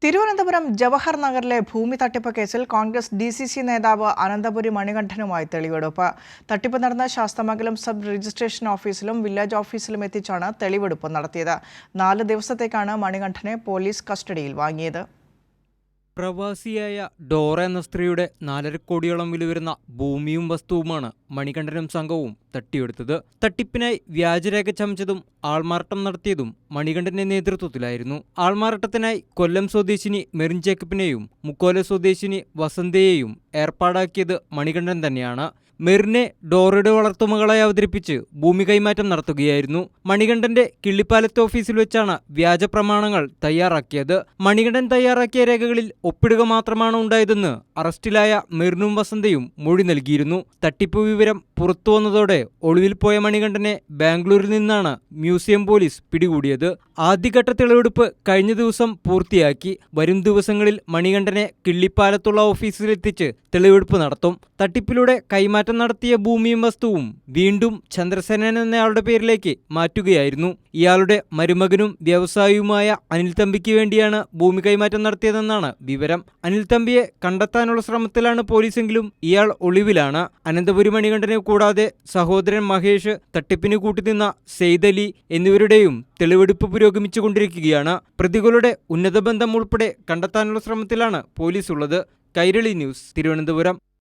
തിരുവനന്തപുരം ജവഹർ നഗറിലെ ഭൂമി തട്ടിപ്പ് കേസിൽ കോൺഗ്രസ് DCC നേതാവ് അനന്തപുരി മണികണ്ഠനുമായി തെളിവെടുപ്പ്. തട്ടിപ്പ് നടന്ന ശാസ്തമംഗലം സബ് രജിസ്ട്രേഷൻ ഓഫീസിലും വില്ലേജ് ഓഫീസിലും എത്തിച്ചാണ് തെളിവെടുപ്പ് നടത്തിയത്. 4 ദിവസത്തേക്കാണ് മണികണ്ഠനെ പോലീസ് കസ്റ്റഡിയിൽ വാങ്ങിയത്. പ്രവാസിയായ ഡോറ എന്ന സ്ത്രീയുടെ 4.5 കോടിയോളം വില വരുന്ന ഭൂമിയും വസ്തുവുമാണ് മണികണ്ഠനും സംഘവും തട്ടിയെടുത്തത്. തട്ടിപ്പിനായി വ്യാജരേഖ ചമച്ചതും ആൾമാറാട്ടം നടത്തിയതും മണികണ്ഠന്റെ നേതൃത്വത്തിലായിരുന്നു. ആൾമാറാട്ടത്തിനായി കൊല്ലം സ്വദേശിനി മെറിൻ ജേക്കബിനെയും മുക്കോല സ്വദേശിനി വസന്തയെയും ഏർപ്പാടാക്കിയത് മണികണ്ഠൻ തന്നെയാണ്. മെറിനെ ഡോറയുടെ വളർത്തുമകളായി അവതരിപ്പിച്ച് ഭൂമി കൈമാറ്റം നടത്തുകയായിരുന്നു. മണികണ്ഠന്റെ കിള്ളിപ്പാലത്ത് ഓഫീസിൽ വെച്ചാണ് വ്യാജ പ്രമാണങ്ങൾ തയ്യാറാക്കിയത്. മണികണ്ഠൻ തയ്യാറാക്കിയ രേഖകളിൽ ഒപ്പിടുക മാത്രമാണ് ഉണ്ടായതെന്ന് അറസ്റ്റിലായ മെറിനും വസന്തയും മൊഴി നൽകിയിരുന്നു. തട്ടിപ്പ് വിവരം പുറത്തുവന്നതോടെ ഒളിവിൽ പോയ മണികണ്ഠനെ ബാംഗ്ലൂരിൽ നിന്നാണ് മ്യൂസിയം പോലീസ് പിടികൂടിയത്. ആദ്യഘട്ട തെളിവെടുപ്പ് കഴിഞ്ഞ ദിവസം പൂർത്തിയാക്കി. വരും ദിവസങ്ങളിൽ മണികണ്ഠനെ കിള്ളിപ്പാലത്തുള്ള ഓഫീസിലെത്തിച്ച് തെളിവെടുപ്പ് നടത്തും. തട്ടിപ്പിലൂടെ കൈമാറ്റം നടത്തിയ ഭൂമിയും വസ്തുവും വീണ്ടും ചന്ദ്രസേനൻ എന്നയാളുടെ പേരിലേക്ക് മാറ്റുകയായിരുന്നു. ഇയാളുടെ മരുമകനും വ്യവസായിയുമായ അനിൽ തമ്പിക്ക് വേണ്ടിയാണ് ഭൂമി കൈമാറ്റം നടത്തിയതെന്നാണ് വിവരം. അനിൽ തമ്പിയെ കണ്ടെത്താനുള്ള ശ്രമത്തിലാണ് പോലീസെങ്കിലും ഇയാൾ ഒളിവിലാണ്. അനന്തപുരി മണികണ്ഠനെ കൂടാതെ സഹോദരൻ മഹേഷ്, തട്ടിപ്പിന് കൂട്ടുനിന്ന സെയ്ദലി എന്നിവരുടെയും തെളിവെടുപ്പ് പുരോഗമിച്ചുകൊണ്ടിരിക്കുകയാണ്. പ്രതികളുടെ ഉന്നത ബന്ധം ഉൾപ്പെടെ കണ്ടെത്താനുള്ള ശ്രമത്തിലാണ് പോലീസ് ഉള്ളത്. കൈരളി ന്യൂസ്, തിരുവനന്തപുരം.